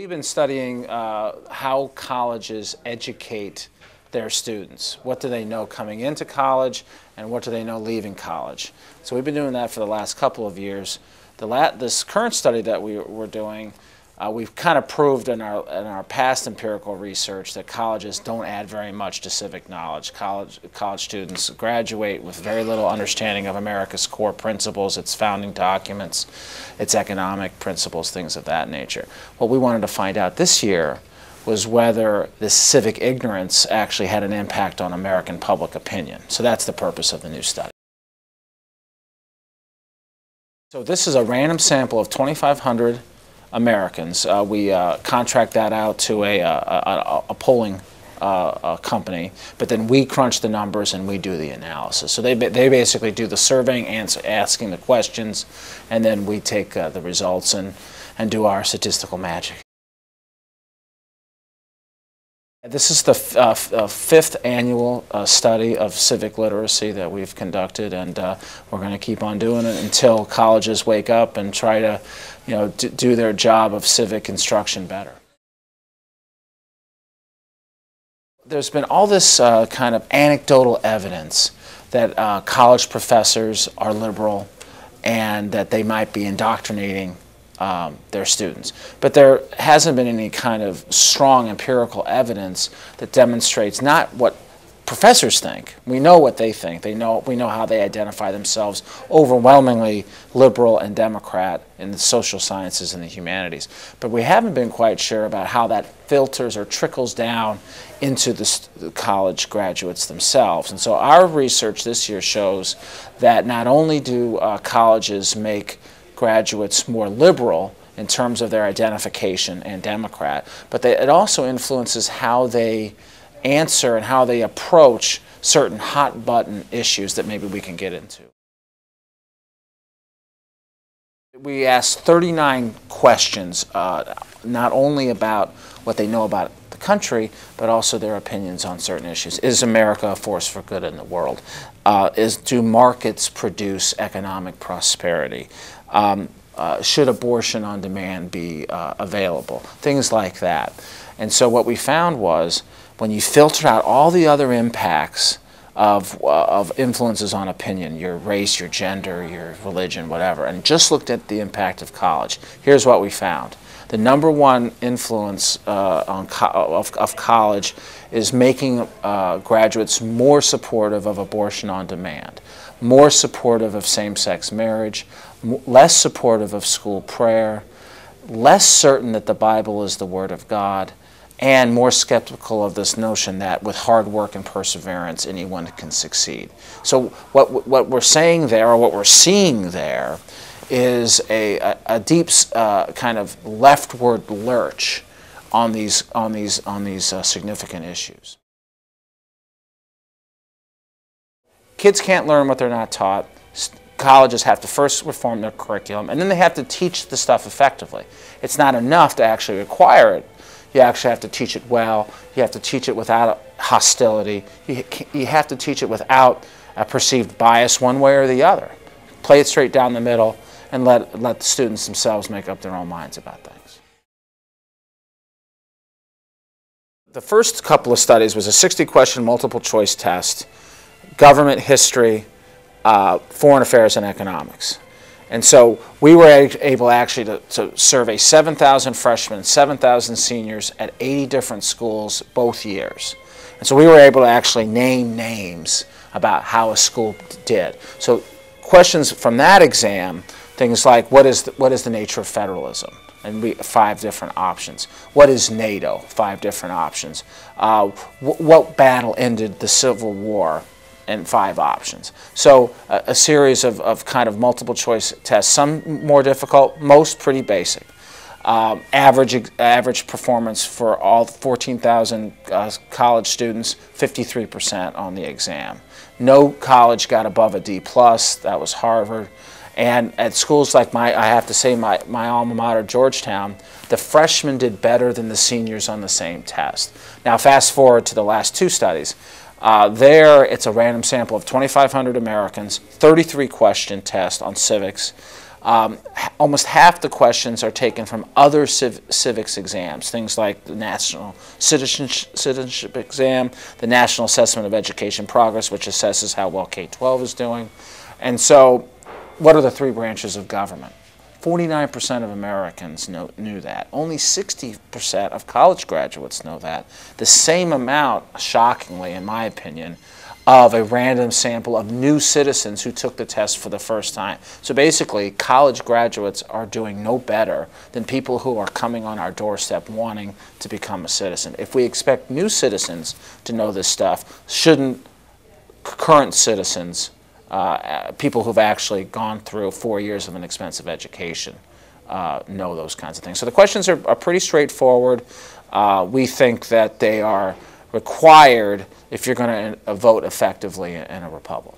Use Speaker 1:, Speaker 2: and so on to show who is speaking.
Speaker 1: We've been studying how colleges educate their students. What do they know coming into college, and what do they know leaving college? So we've been doing that for the last couple of years. This current study that we're doing, we've kind of proved in our past empirical research that colleges don't add very much to civic knowledge. College students graduate with very little understanding of America's core principles, its founding documents, its economic principles, things of that nature. What we wanted to find out this year was whether this civic ignorance actually had an impact on American public opinion. So that's the purpose of the new study. So this is a random sample of 2,500 Americans. We contract that out to a polling company, but then we crunch the numbers and we do the analysis. So they basically do the surveying, asking the questions, and then we take the results and do our statistical magic. This is the fifth annual study of civic literacy that we've conducted, and we're going to keep on doing it until colleges wake up and try to, do their job of civic instruction better. There's been all this kind of anecdotal evidence that college professors are liberal and that they might be indoctrinating their students. But there hasn't been any kind of strong empirical evidence that demonstrates not what professors think. We know what they think. We know how they identify themselves, overwhelmingly liberal and Democrat in the social sciences and the humanities. But we haven't been quite sure about how that filters or trickles down into the college graduates themselves. And so our research this year shows that not only do colleges make graduates more liberal in terms of their identification and Democrat, but it also influences how they answer and how they approach certain hot button issues that maybe we can get into. We asked 39 questions, not only about what they know about the country, but also their opinions on certain issues. Is America a force for good in the world? Do markets produce economic prosperity? Should abortion on demand be available? Things like that. And so what we found was when you filter out all the other impacts of influences on opinion, your race, your gender, your religion, whatever, and just looked at the impact of college, here's what we found. The number one influence of college is making graduates more supportive of abortion on demand, more supportive of same-sex marriage, less supportive of school prayer, less certain that the Bible is the Word of God, and more skeptical of this notion that with hard work and perseverance anyone can succeed. So what we're saying there, or what we're seeing there, is a deep kind of leftward lurch on these significant issues. Kids can't learn what they're not taught. Colleges have to first reform their curriculum, and then they have to teach the stuff effectively. It's not enough to actually acquire it. You actually have to teach it well. You have to teach it without hostility. You have to teach it without a perceived bias one way or the other. Play it straight down the middle and let the students themselves make up their own minds about things. The first couple of studies was a 60-question multiple choice test, government history, foreign affairs, and economics. And so we were able actually to survey 7,000 freshmen, 7,000 seniors at 80 different schools both years. And so we were able to actually name names about how a school did. So questions from that exam, things like what is the nature of federalism? And 5 different options. What is NATO? 5 different options. What battle ended the Civil War? And 5 options. So a series of kind of multiple choice tests, some more difficult, most pretty basic. Average performance for all 14,000 college students, 53% on the exam. No college got above a D+, that was Harvard. And at schools like I have to say my alma mater, Georgetown, the freshmen did better than the seniors on the same test. Now fast forward to the last 2 studies. There, it's a random sample of 2,500 Americans, 33-question test on civics. Almost half the questions are taken from other civics exams, things like the National Citizenship Exam, the National Assessment of Education Progress, which assesses how well K-12 is doing. And so, what are the three branches of government? 49% of Americans knew that. Only 60% of college graduates know that. The same amount, shockingly, in my opinion, of a random sample of new citizens who took the test for the first time. So basically, college graduates are doing no better than people who are coming on our doorstep wanting to become a citizen. If we expect new citizens to know this stuff, shouldn't current citizens, people who've actually gone through 4 years of an expensive education, know those kinds of things? So the questions are pretty straightforward. We think that they are required if you're going to vote effectively in a republic.